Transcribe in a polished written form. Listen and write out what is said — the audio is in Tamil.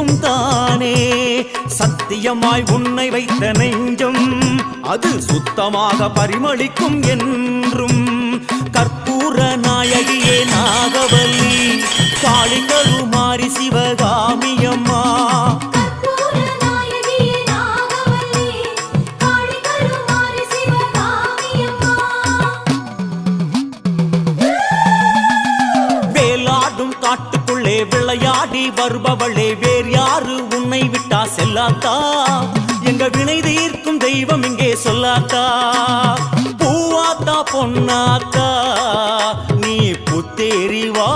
என்றும் தானே. சத்தியமாய் உன்னை வைத்த நெஞ்சம் அது சுத்தமாக பரிமளிக்கும் என்றும். கற்பூர நாயகியே நாகவல்லி காளிகருமாரி சிவகாமியம்மா. காட்டுக்குள்ளே விளையாடி வருபவளே வேறு யாரு உன்னை விட்டா செல்லாத்தா. எங்க வினை தீர்க்கும் தெய்வம் இங்கே சொல்லாத்தா. பூவாத்தா பொன்னாத்தா நீ புத்தேறிவா.